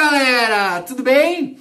galera, tudo bem?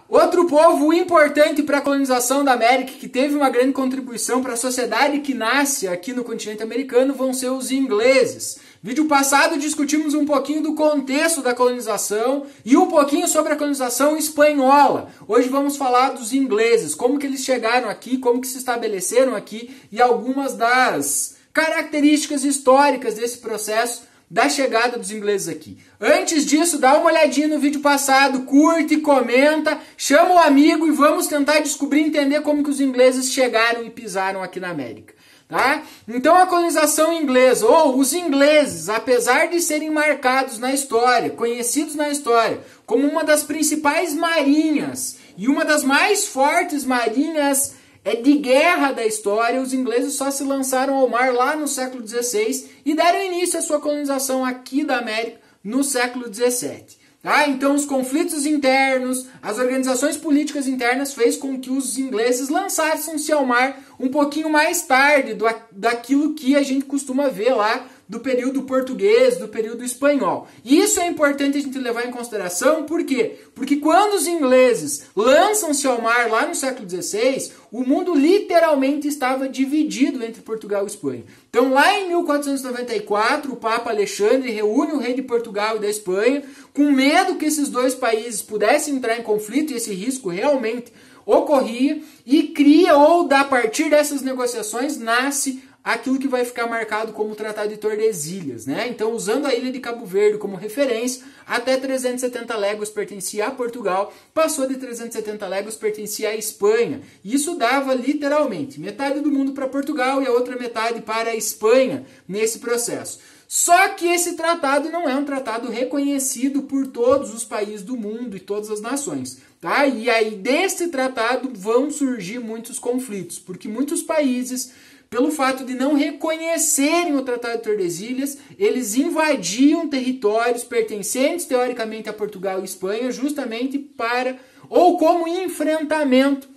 Outro povo importante para a colonização da América, que teve uma grande contribuição para a sociedade que nasce aqui no continente americano, vão ser os ingleses. Vídeo passado discutimos um pouquinho do contexto da colonização e um pouquinho sobre a colonização espanhola. Hoje vamos falar dos ingleses, como que eles chegaram aqui, como que se estabeleceram aqui e algumas das características históricas desse processo da chegada dos ingleses aqui. Antes disso, dá uma olhadinha no vídeo passado, curte, comenta, chama o amigo e vamos tentar descobrir e entender como que os ingleses chegaram e pisaram aqui na América. Tá? Então a colonização inglesa, ou os ingleses, apesar de serem marcados na história, conhecidos na história, como uma das principais marinhas e uma das mais fortes marinhas de guerra da história, os ingleses só se lançaram ao mar lá no século XVI e deram início à sua colonização aqui da América no século XVII. Tá? Então os conflitos internos, as organizações políticas internas fez com que os ingleses lançassem-se ao mar um pouquinho mais tarde daquilo que a gente costuma ver lá do período português, do período espanhol. E isso é importante a gente levar em consideração, por quê? Porque quando os ingleses lançam-se ao mar lá no século XVI, o mundo literalmente estava dividido entre Portugal e Espanha. Então lá em 1494, o Papa Alexandre reúne o rei de Portugal e da Espanha, com medo que esses dois países pudessem entrar em conflito, e esse risco realmente ocorria, e cria, ou a partir dessas negociações, nasce aquilo que vai ficar marcado como o Tratado de Tordesilhas, né? Então, usando a ilha de Cabo Verde como referência, até 370 léguas pertencia a Portugal, passou de 370 léguas pertencia à Espanha. Isso dava, literalmente, metade do mundo para Portugal e a outra metade para a Espanha nesse processo. Só que esse tratado não é um tratado reconhecido por todos os países do mundo e todas as nações. Tá? E aí, desse tratado, vão surgir muitos conflitos, porque muitos países, pelo fato de não reconhecerem o Tratado de Tordesilhas, eles invadiam territórios pertencentes teoricamente a Portugal e Espanha, justamente para, ou como enfrentamento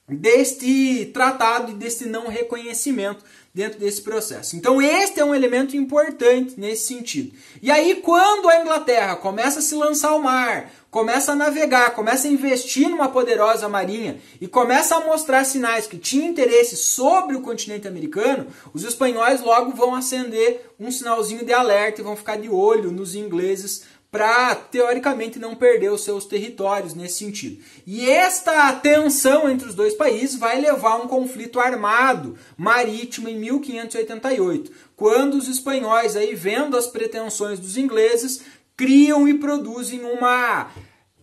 deste tratado e deste não reconhecimento dentro desse processo. Então este é um elemento importante nesse sentido. E aí quando a Inglaterra começa a se lançar ao mar, começa a navegar, começa a investir numa poderosa marinha e começa a mostrar sinais que tinha interesse sobre o continente americano, os espanhóis logo vão acender um sinalzinho de alerta e vão ficar de olho nos ingleses para, teoricamente, não perder os seus territórios nesse sentido. E esta tensão entre os dois países vai levar a um conflito armado marítimo em 1588, quando os espanhóis, aí, vendo as pretensões dos ingleses, criam e produzem uma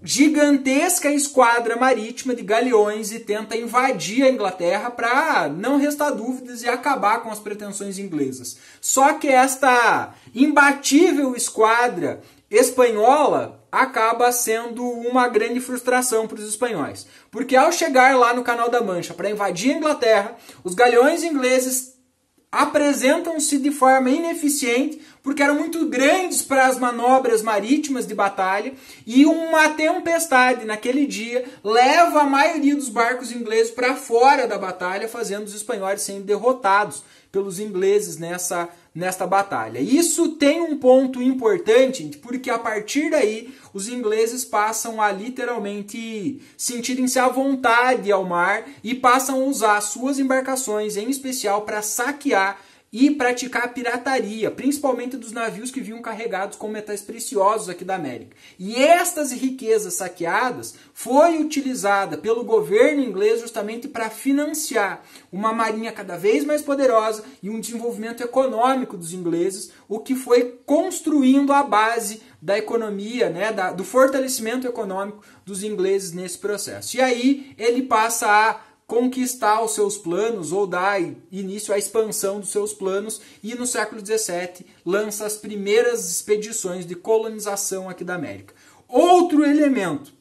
gigantesca esquadra marítima de galeões e tenta invadir a Inglaterra para não restar dúvidas e acabar com as pretensões inglesas. Só que esta imbatível esquadra espanhola acaba sendo uma grande frustração para os espanhóis. Porque ao chegar lá no Canal da Mancha para invadir a Inglaterra, os galeões ingleses apresentam-se de forma ineficiente, porque eram muito grandes para as manobras marítimas de batalha, e uma tempestade naquele dia leva a maioria dos barcos ingleses para fora da batalha, fazendo os espanhóis sendo derrotados pelos ingleses nesta batalha. Isso tem um ponto importante, porque a partir daí os ingleses passam a literalmente sentirem-se à vontade ao mar e passam a usar suas embarcações, em especial para saquear e praticar pirataria, principalmente dos navios que vinham carregados com metais preciosos aqui da América. E estas riquezas saqueadas foi utilizada pelo governo inglês justamente para financiar uma marinha cada vez mais poderosa e um desenvolvimento econômico dos ingleses, o que foi construindo a base da economia, né, do fortalecimento econômico dos ingleses nesse processo. E aí ele passa a conquistar os seus planos ou dar início à expansão dos seus planos e no século XVII lança as primeiras expedições de colonização aqui da América. Outro elemento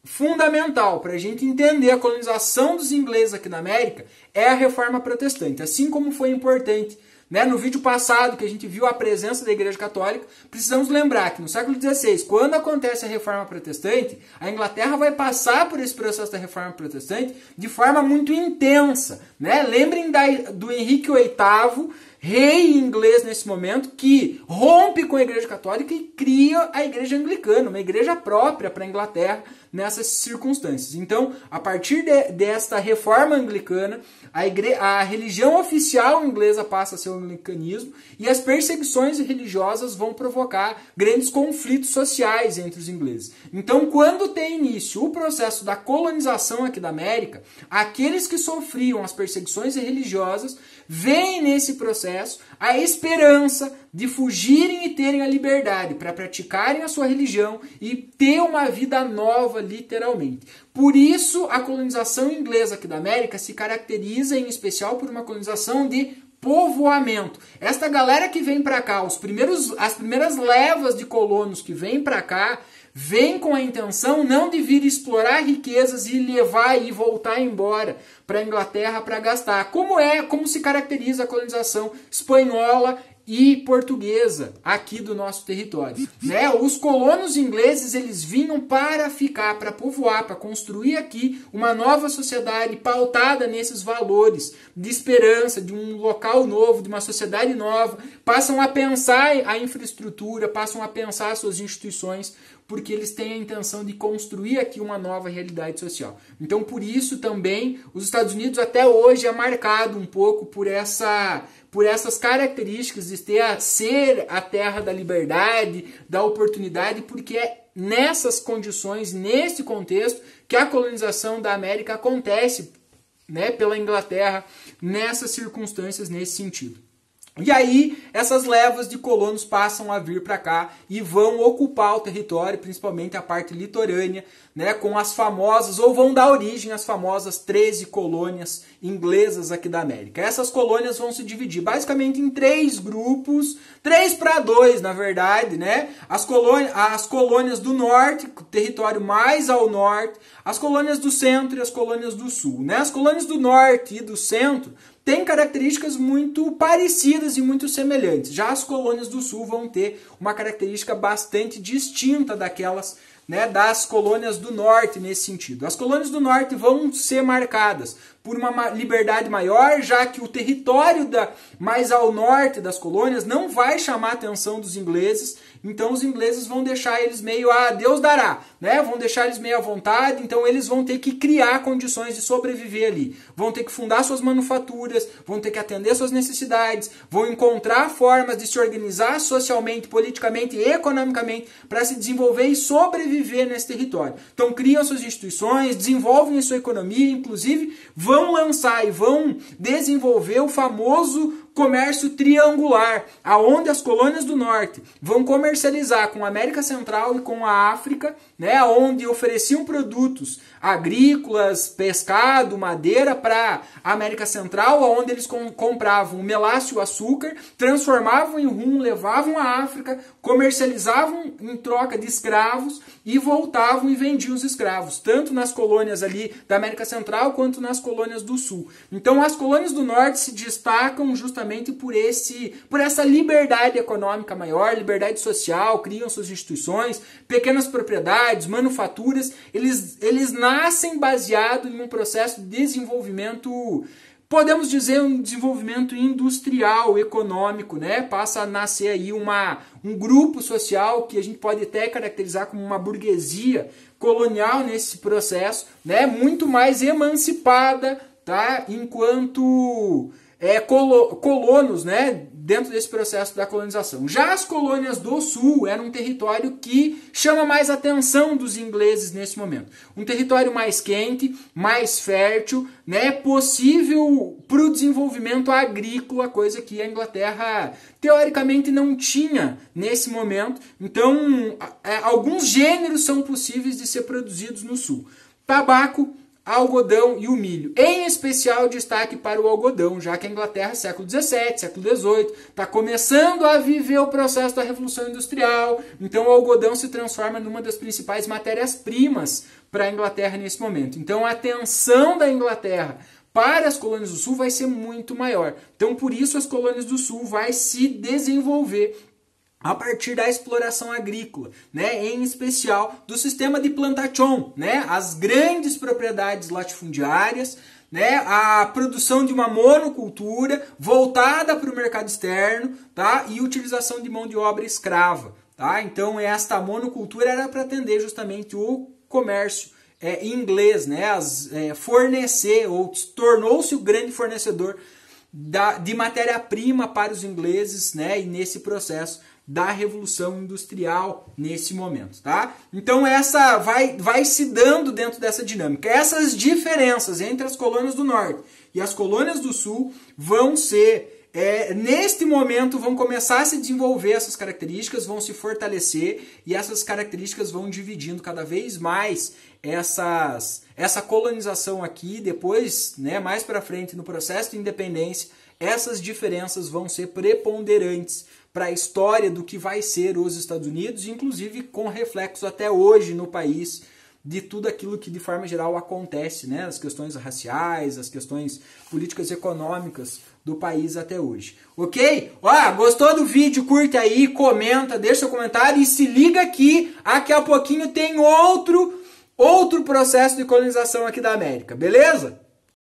fundamental para a gente entender a colonização dos ingleses aqui na América é a Reforma Protestante, assim como foi importante, né, no vídeo passado que a gente viu a presença da Igreja Católica. Precisamos lembrar que no século XVI, quando acontece a Reforma Protestante, a Inglaterra vai passar por esse processo da Reforma Protestante de forma muito intensa. Né? Lembrem do Henrique VIII rei inglês nesse momento que rompe com a Igreja Católica e cria a Igreja Anglicana, uma igreja própria para a Inglaterra nessas circunstâncias. Então, a partir desta reforma anglicana, a religião oficial inglesa passa a ser o anglicanismo e as perseguições religiosas vão provocar grandes conflitos sociais entre os ingleses. Então, quando tem início o processo da colonização aqui da América, aqueles que sofriam as perseguições religiosas veem nesse processo a esperança de fugirem e terem a liberdade para praticarem a sua religião e ter uma vida nova, literalmente. Por isso, a colonização inglesa aqui da América se caracteriza, em especial, por uma colonização de povoamento. Esta galera que vem para cá, as primeiras levas de colonos que vêm para cá, vem com a intenção não de vir explorar riquezas e levar e voltar embora para a Inglaterra para gastar. Como se caracteriza a colonização espanhola e portuguesa aqui do nosso território. Né? Os colonos ingleses, eles vinham para ficar, para povoar, para construir aqui uma nova sociedade pautada nesses valores de esperança, de um local novo, de uma sociedade nova. Passam a pensar a infraestrutura, passam a pensar as suas instituições, porque eles têm a intenção de construir aqui uma nova realidade social. Então, por isso também, os Estados Unidos até hoje é marcado um pouco por essas características de ser a terra da liberdade, da oportunidade, porque é nessas condições, nesse contexto, que a colonização da América acontece, né, pela Inglaterra, nessas circunstâncias, nesse sentido. E aí, essas levas de colonos passam a vir para cá e vão ocupar o território, principalmente a parte litorânea, né, com as famosas, ou vão dar origem às famosas 13 colônias inglesas aqui da América. Essas colônias vão se dividir basicamente em 3 grupos, 3 para 2, na verdade, né? As colônias do norte, território mais ao norte, as colônias do centro e as colônias do sul, né? As colônias do norte e do centro têm características muito parecidas e muito semelhantes. Já as colônias do sul vão ter uma característica bastante distinta daquelas, né, das colônias do norte nesse sentido. As colônias do norte vão ser marcadas por uma liberdade maior, já que o território mais ao norte das colônias não vai chamar a atenção dos ingleses, então os ingleses vão deixar eles meio a Deus dará, né? Vão deixar eles meio à vontade, então eles vão ter que criar condições de sobreviver ali. Vão ter que fundar suas manufaturas, vão ter que atender suas necessidades, vão encontrar formas de se organizar socialmente, politicamente e economicamente para se desenvolver e sobreviver nesse território. Então criam suas instituições, desenvolvem a sua economia, inclusive vão lançar e vão desenvolver o famoso comércio triangular, aonde as colônias do norte vão comercializar com a América Central e com a África, né, onde ofereciam produtos agrícolas, pescado, madeira para a América Central, onde eles compravam o melácio, o açúcar, transformavam em rum, levavam à África, comercializavam em troca de escravos e voltavam e vendiam os escravos, tanto nas colônias ali da América Central quanto nas colônias do Sul. Então as colônias do Norte se destacam justamente por essa liberdade econômica maior, liberdade social, criam suas instituições, pequenas propriedades, manufaturas, eles nascem baseado em um processo de desenvolvimento, podemos dizer, um desenvolvimento industrial, econômico, né? Passa a nascer aí um grupo social que a gente pode até caracterizar como uma burguesia colonial nesse processo, né? Muito mais emancipada, tá? Enquanto colonos, né? Dentro desse processo da colonização. Já as colônias do Sul eram um território que chama mais a atenção dos ingleses nesse momento. Um território mais quente, mais fértil, né, possível para o desenvolvimento agrícola, coisa que a Inglaterra teoricamente não tinha nesse momento. Então, alguns gêneros são possíveis de ser produzidos no Sul. Tabaco, algodão e o milho. Em especial destaque para o algodão, já que a Inglaterra, século XVII, século XVIII, está começando a viver o processo da Revolução Industrial, então o algodão se transforma numa das principais matérias-primas para a Inglaterra nesse momento. Então a atenção da Inglaterra para as colônias do Sul vai ser muito maior. Então por isso as colônias do Sul vai se desenvolver a partir da exploração agrícola, né, em especial do sistema de plantação, né, as grandes propriedades latifundiárias, né, a produção de uma monocultura voltada para o mercado externo, tá, e utilização de mão de obra escrava. Tá? Então esta monocultura era para atender justamente o comércio inglês, né, fornecer, ou tornou-se o grande fornecedor de matéria-prima para os ingleses, né, e nesse processo da Revolução Industrial nesse momento, tá? Então essa vai se dando dentro dessa dinâmica. Essas diferenças entre as colônias do Norte e as colônias do Sul vão ser, neste momento, vão começar a se desenvolver essas características, vão se fortalecer e essas características vão dividindo cada vez mais essa colonização aqui. Depois, né, mais para frente no processo de independência, essas diferenças vão ser preponderantes para a história do que vai ser os Estados Unidos, inclusive com reflexo até hoje no país de tudo aquilo que de forma geral acontece, né? As questões raciais, as questões políticas e econômicas do país até hoje. Ok? Gostou do vídeo? Curte aí, comenta, deixa seu comentário e se liga aqui, daqui a pouquinho tem outro processo de colonização aqui da América, beleza?